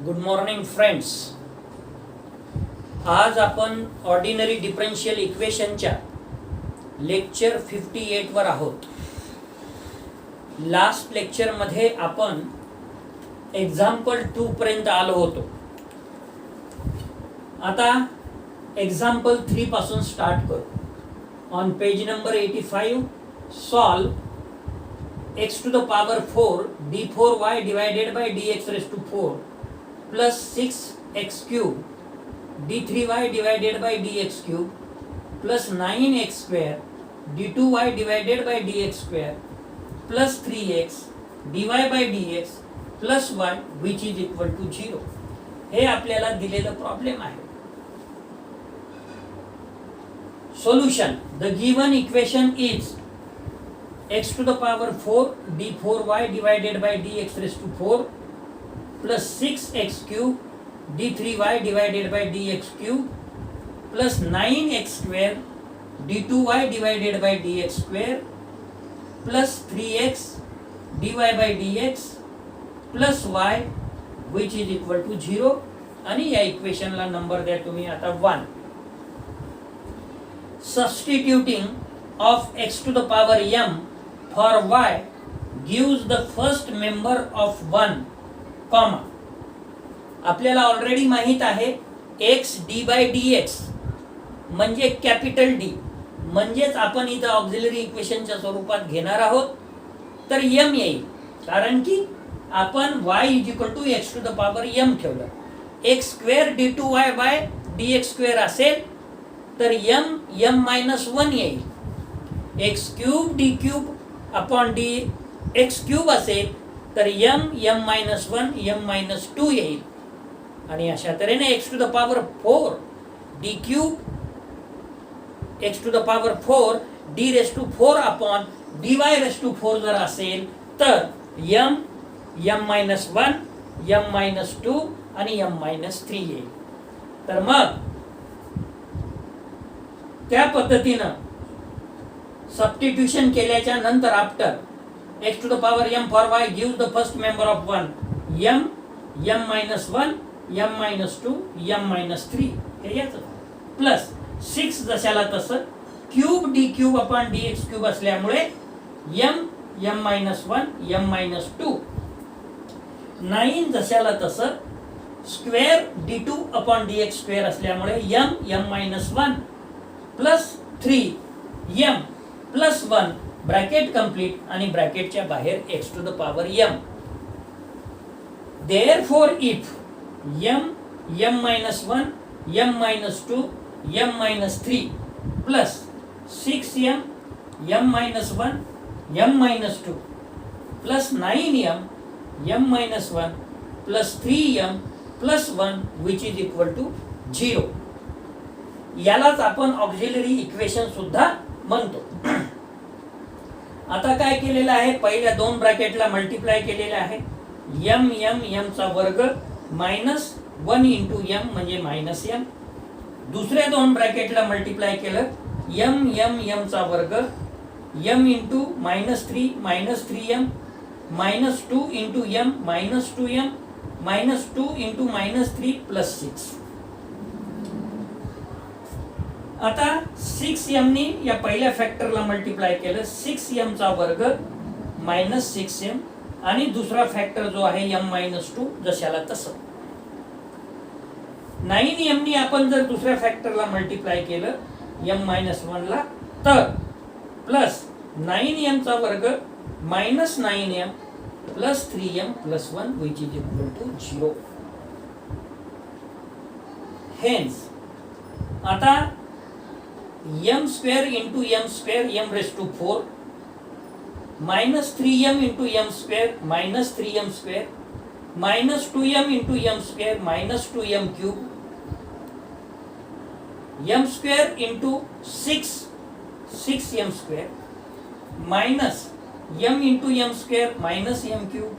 Good morning friends. आज आपण ordinary differential इक्वेशनच्या लेक्चर 58 वर आहोत. लास्ट लेक्चरमध्ये आपण एक्झाम्पल 2 पर्यंत आलो होतो. आता एक्झाम्पल 3 पासून स्टार्ट करू. On page number 85 solve x to the power 4 d4y divided by dx raised to 4 plus 6x cube d3y divided by dx cube plus 9x square d2y divided by dx square plus 3x dy by dx plus y which is equal to 0. हे आपल्याला दिलेलं problem आहे. Solution. The given equation is x to the power 4 d4y divided by dx raised to 4 plus 6x cube d3y divided by dx cube plus 9x square d2y divided by dx square plus 3x dy by dx plus y which is equal to 0. आणि या इक्वेशनला number द्या तुम्ही आता 1. Substituting of x to the power m for y gives the first member of 1, comma. आपल्याला already माहित आहे x d by dx म्हणजे capital D, म्हणजेच आपण इथं ऑक्झिलरी इक्वेशनच्या स्वरूपात घेणार आहोत. तर m येईल कारण की आपण y is equal to x to the power m ठेवलं. x square d2y by dx square असेल तर m मायनस 1 येईल. x cube d cube upon D X cube असेल तर m मायनस 1 m मायनस 2 येईल. आणि अशा तऱ्हेने x to the power 4 D cube x to the power 4 D raise to 4 upon dy raise to 4 जर असेल तर m मायनस 1 m मायनस 2 आणि m मायनस 3 येईल. तर मग त्या पद्धतीनं सबस्टिट्यूशन केल्याच्या नंतर after x to the power m for y gives the first member of 1 m minus 1 m minus 2 m minus 3 हे याचं प्लस 6 जशाला तसं cube D cube upon D X cube असल्यामुळे m मायनस 1 m मायनस 2 9 जशाला तसं square d2 upon dx square असल्यामुळे m minus 1 plus 3 m plus 1 bracket complete आणि ब्रॅकेटच्या बाहेर x to the power m. Therefore if m minus 1 m minus 2 m minus 3 plus 6m m minus 1 m minus 2 plus 9m m minus 1 plus 3m plus 1 which is equal to 0. यालाच आपण auxiliary equation सुद्धा म्हणतो. आता काय केलेलं आहे, पहिल्या दोन ब्रॅकेटला मल्टिप्लाय केलेलं आहे. m चा वर्ग मायनस 1 इंटू m म्हणजे मायनस m. दुसऱ्या दोन ब्रॅकेटला मल्टिप्लाय केलं m चा वर्ग m into minus 3m minus 2 into m minus 2m minus 2 into minus 3 plus 6. आता 6m नी या पहिल्या फॅक्टरला मल्टिप्लाय केलं 6m चा वर्ग मायनस 6m आणि दुसरा फॅक्टर जो आहे m मायनस 2 जशाला तसं. 9m नी आपण जर दुसऱ्या फॅक्टरला मल्टिप्लाय केलं m मायनस 1 ला तर प्लस 9m चा वर्ग minus 9m plus 3m plus 1 which is equal to 0. Hence आता m square into m square m raise to 4 minus 3m into m square minus 3m square minus 2m into m square minus 2m cube m square into 6m square minus m into m square minus m cube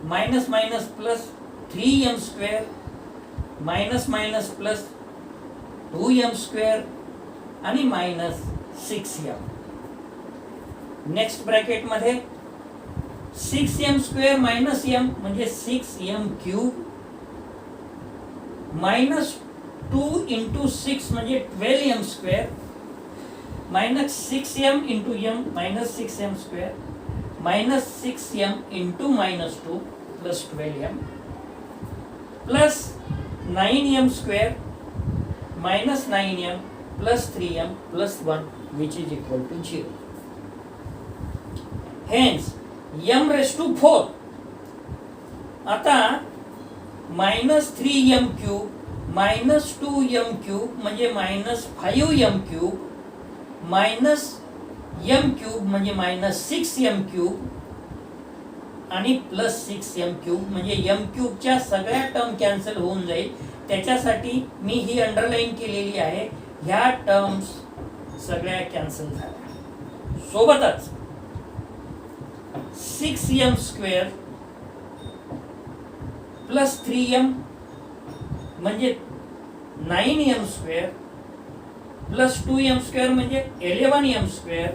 minus minus plus 3m square minus minus plus 2m square आणि minus 6m. Next bracket मध्ये 6m square minus m म्हणजे 6m cube minus 2 into 6 म्हणजे 12m square minus 6m into m minus 6m square minus 6m into minus 2 plus 12m plus 9m square minus 9m plus 3m plus 1 which is equal to 0. Hence m raised to 4. आता minus 3m cube minus 2m cube म्हणजे minus 5m cube minus m cube म्हणजे minus 6m cube आणि plus 6m cube म्हणजे m क्यूबच्या सगळ्या term cancel होऊन जाईल. त्याच्यासाठी मी ही अंडरलाईन केलेली आहे. ह्या टर्म्स सगळ्या कॅन्सल झाल्या. सोबतच 6m स्क्वेअर प्लस 3m म्हणजे 9m square plus 2m square म्हणजे 11m स्क्वेअर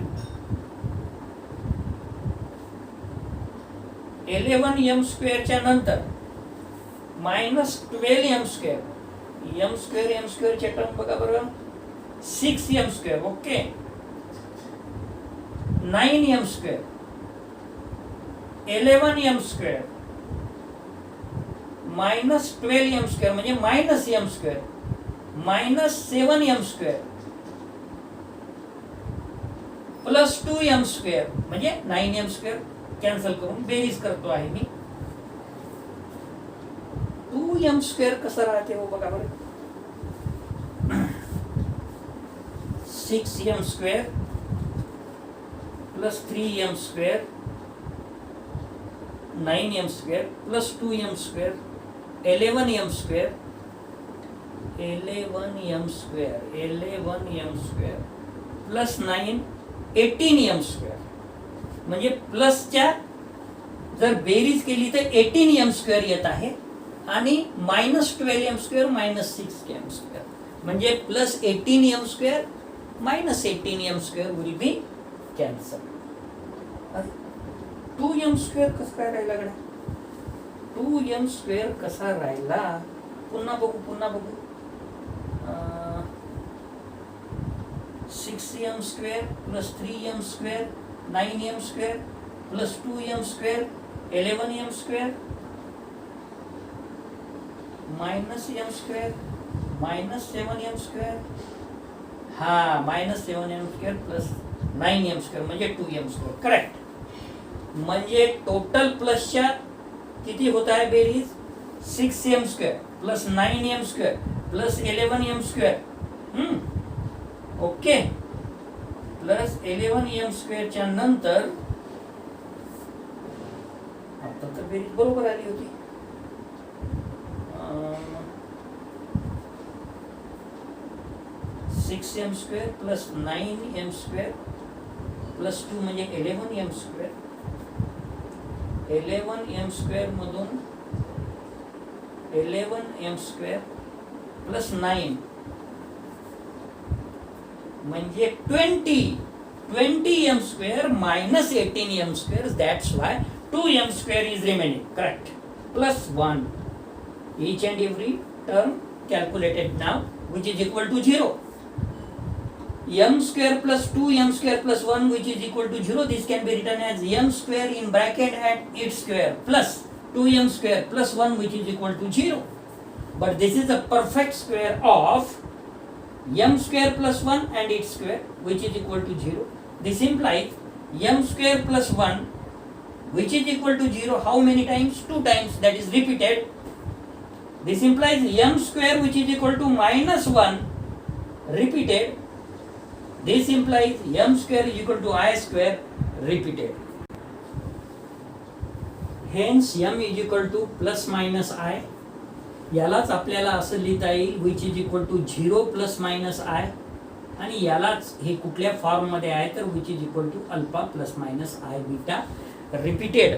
11m स्क्वेअरच्या नंतर मायनस 12m स्क्वेअर m स्क्वेअरच्या टर्म बघा बरं 6m square okay 9m square 11m square minus 12m square म्हणजे minus m square minus 7m square plus 2m square म्हणजे 9m square cancel करून बेरीज करतो आहे मी. 2m स्क्वेअर कसं राहते हो बघा बरं 6m square plus 3m square 9m square plus 2m square 11m square 11m square plus 9 18m square म्हणजे प्लसच्या जर बेरीज केली तर 18m स्क्वेअर येत आहे आणि minus 12m square minus 6m square म्हणजे plus 18m square minus 18m square will be cancel. 2m square कसा काय राहिला गड्या 2m स्क्वेअर कसा राहिला पुन्हा बघू 6m square plus 3m square 9m square plus 2m square 11m square minus m square minus 7m square हा minus 7m square plus 9m square म्हणजे 2m स्क्वेअर करेक्ट. म्हणजे टोटल प्लसच्या किती होत आहे बेरीज 6m square plus 9m square plus 11m square okay plus 11m स्क्वेअरच्या नंतर आता तर बेरीज बरोबर आली होती 6m square plus 9m square plus 2 म्हणजे 11m स्क्वेअर 11m स्क्वेअर मधून 11m स्क्वेअर प्लस 9 म्हणजे 20m square minus 18m square that's why 2m square is remaining correct plus 1 each and every term calculated now which is equal to 0. m square plus 2m square plus 1 which is equal to 0 this can be written as m square in bracket and its square plus 2m square plus 1 which is equal to 0. But this is a perfect square of m square plus 1 and its square which is equal to 0. This implies m square plus 1 which is equal to 0 how many times? 2 times that is repeated. This implies m square which is equal to minus 1 repeated. This implies m square is equal to I square repeated. Hence m is equal to plus minus I. यालाच आपल्याला असं लिहिता येईल which is equal to 0 plus minus I आणि यालाच हे कुठल्या form मध्ये आहे तर which is equal to alpha plus minus I beta repeated.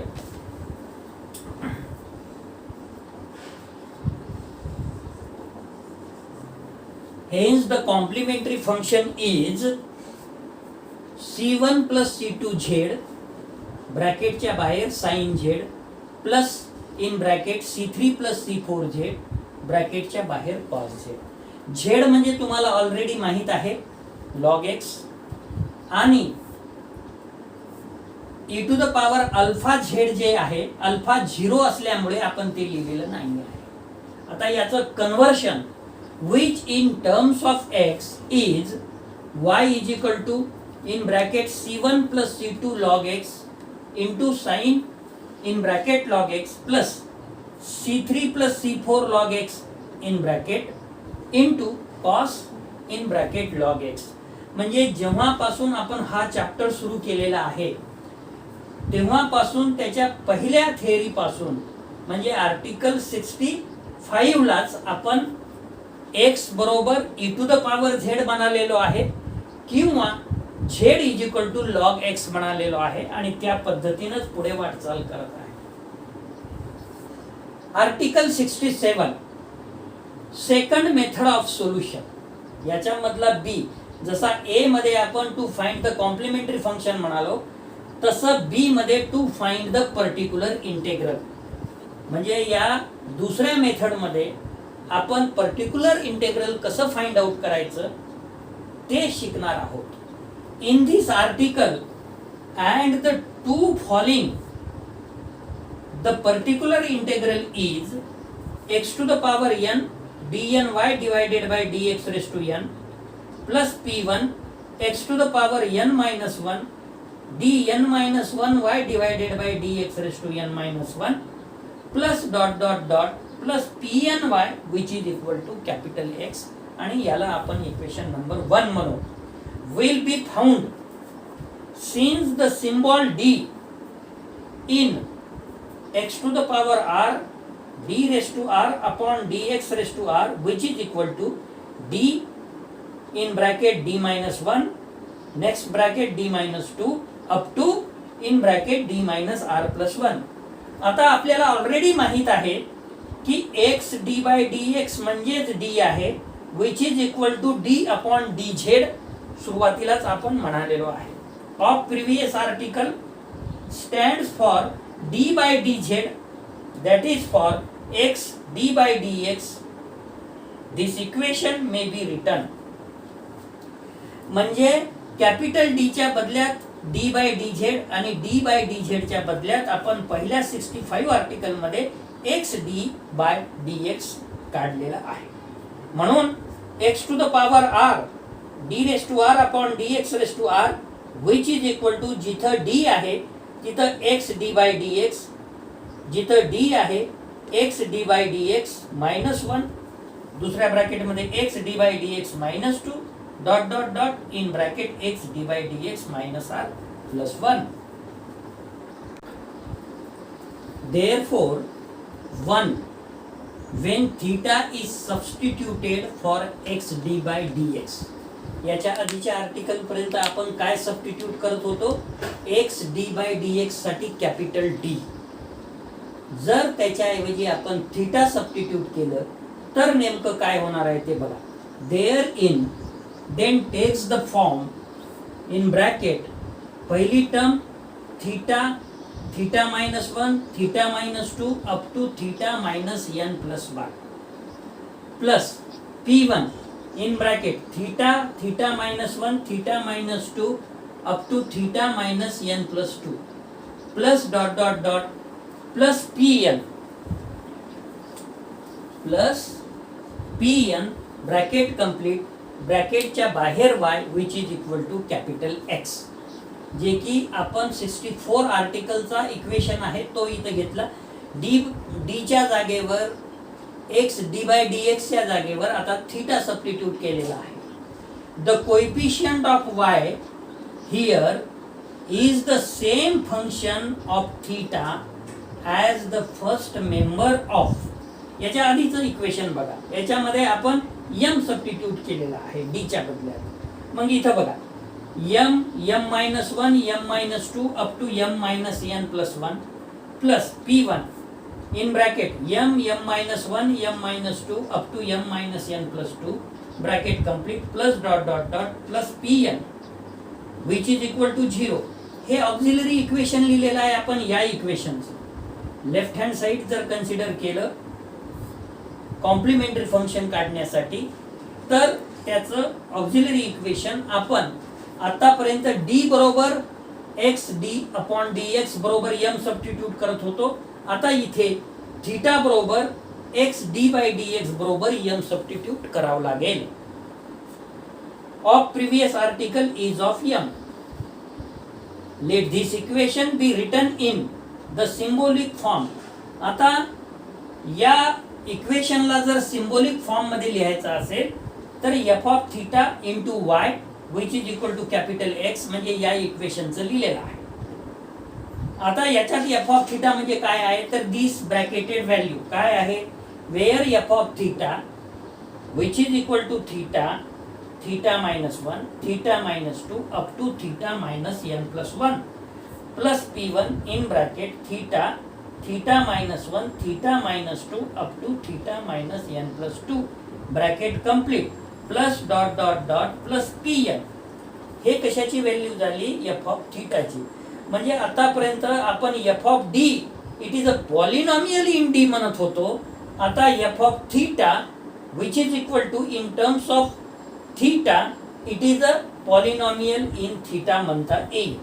Hence the complementary function is c1 plus c2z ब्रॅकेटच्या बाहेर sin z plus in bracket c3 plus c4z ब्रॅकेटच्या बाहेर कॉस झेड. झेड म्हणजे तुम्हाला ऑलरेडी माहित आहे लॉग एक्स, आणि e to the power alpha Z जे आहे अल्फा 0 असल्यामुळे आपण ते लिहिलेलं नाही आहे. आता याचं conversion which in terms of x is y is equal to in bracket c1 plus c2 log x into sin in bracket log x plus c3 plus c4 log x in bracket into cos in bracket log x. म्हणजे जेव्हापासून आपण हा chapter सुरू केलेला आहे तेव्हापासून त्याच्या पहिल्या थेअरी पासून म्हणजे आर्टिकल 65 लाच आपण x बरोबर e to the power z म्हणालेलो आहे किंवा z is equal to log x म्हणालेलो आहे आणि त्या पद्धतीनेच पुढे वाटचाल करत आहे. Article 67 second method of solution, याच्यामधला बी, जसा ए मध्ये आपण to find the complementary function म्हणालो तसं बी मध्ये to find the particular integral. म्हणजे या दुसऱ्या मेथड मध्ये आपण पर्टिक्युलर इंटेग्रल कसं फाइंड आउट करायचं ते शिकणार आहोत. In this article and the to following the particular integral is x to the power n dny divided by dx raise to n plus p1 x to the power n minus 1 dn minus 1 y divided by dx raise to n minus 1 plus dot dot dot plus pny which is equal to capital X, आणि याला आपण equation number 1 म्हणू. will be found since the symbol d in x to the power r d raised to r upon dx raised to r which is equal to d in bracket d minus 1 next bracket d minus 2 up to in bracket d minus r plus 1. आता आपल्याला already माहित आहे की x d bye dx म्हणजेच d आहे which is equal to d upon dz सुरुवातीलाच आपण म्हणालेलो आहे. Of previous article stands for d by dz that is for x d by dx. this equation may be written म्हणजे capital D च्या बदल्यात d by dz आणि d by dz च्या बदल्यात आपण पहिल्या 65 आर्टिकल मध्ये x d by dx काढलेला आहे. म्हणून x to the power r d raise to r upon dx raise to r which is equal to जिथं d आहे तिथं x d by dx, जिथं d आहे x d by dx minus 1, दुसऱ्या bracket मध्ये x d by dx minus 2 dot dot dot in bracket x d by dx minus r plus 1. Therefore 1 when theta is substituted for x d by dx. याच्या आधीच्या article पर्यंत आपण काय substitute करत होतो, x d by dx साठी capital D. जर त्याच्याऐवजी आपण थीटा सबस्टिट्यूट केलं तर नेमकं काय होणार आहे ते बघा. There in then takes the form in bracket पहिली term theta theta minus 1 theta minus 2 up to theta minus n plus 1 plus p1 in bracket theta theta minus 1 theta minus 2 up to theta minus n plus 2 plus dot dot dot plus pn bracket complete bracket च्या बाहेर y which is equal to capital X, जे की आपण 64 आर्टिकलचा equation आहे तो इथे घेतला. d च्या जागेवर x d by dx च्या जागेवर आता थीटा सबस्टिट्यूट केलेला आहे. The coefficient of y here is the same function of theta as the first member of. याच्या आधीचं इक्वेशन बघा, याच्यामध्ये आपण m सबस्टिट्यूट केलेला आहे d च्या बदल्यात. मग इथं बघा m minus 1 m minus 2 up to m minus n plus 1 plus p1 in bracket m minus 1 m minus 2 up to m minus n plus 2 bracket complete plus dot dot dot plus pn which is equal to 0. हे auxiliary equation लिहिलेलं आहे आपण या इक्वेशनचं. Left hand side जर consider केलं complementary function काढण्यासाठी. तर त्याचं ऑक्झिलरी इक्वेशन आपण आतापर्यंत डी बरोबर X D upon D X बरोबर एम सबस्टिट्यूट करत होतो. आता इथे थीटा बरोबर X D by D X बरोबर एम सबस्टिट्यूट करावं लागेल. Of previous article is of M. Let this equation be written in the symbolic form. आता या इक्वेशनला जर सिम्बॉलिक फॉर्म मध्ये लिहायचं असेल तर F of theta into Y which is equal to capital X म्हणजे या इक्वेशनचं लिहिलेलं आहे. आता याच्यात एफ ऑफ थीटा म्हणजे काय आहे तर दिस ब्रॅकेटेड व्हॅल्यू काय आहे where F of theta which is equal to theta theta minus 1 theta minus 2 up to theta minus N plus 1 plus P1 in bracket theta theta minus 1 theta minus 2 up to theta minus N plus 2 bracket complete plus dot dot dot plus Pn. हे कशाची value झाली F of थीटाची. म्हणजे आतापर्यंत आपण F of D it is a polynomial in D म्हणत होतो. आता F of theta which is equal to in terms of theta it is a polynomial in theta म्हणता येईल.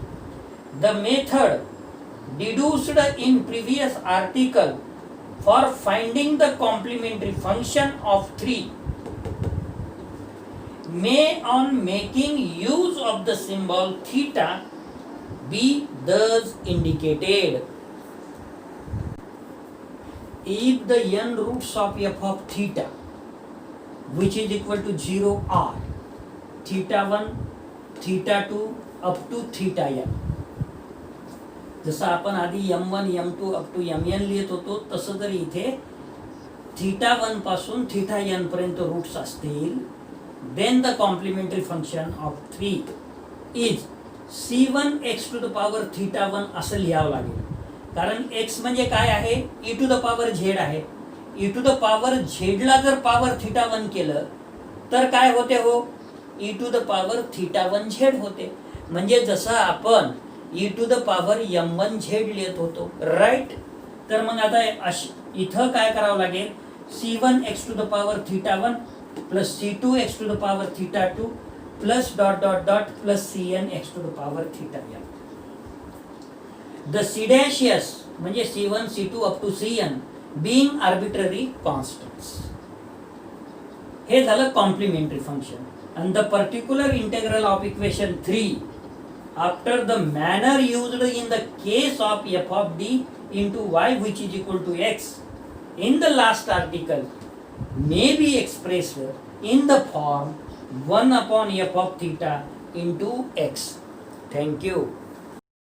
The method deduced in previous article for finding the complementary function of 3 may on making use of the symbol theta be thus indicated. If the n roots of f of theta which is equal to 0 are theta 1 theta 2 up to theta n. जसं आपण आधी m1 m2 up to mn लिहित होतो तसं जर इथे theta 1 पासून theta n पर्यंत रूट्स असतील then the complementary function of 3 is c1 x to the power theta 1 असं लिहावं लागेल. कारण x म्हणजे काय आहे e to the power z आहे. e to the power z ला जर पॉवर थीटा 1 केलं तर काय होते हो e to the power theta 1 z होते. म्हणजे जसं आपण e to the power m1 z लिहित होतो राईट. तर मग आता इथं काय करावं लागेल c1 x to the power theta 1 plus c2 x to the power theta 2 plus dot dot dot plus cn x to the power theta n. The c dashes म्हणजे c1 c2 up to cn being arbitrary constants. हे झालं complementary function. and the particular integral of equation 3 after the manner used in the case of f of d into y which is equal to x in the last article may be expressed in the form 1 upon f of theta into x. Thank you.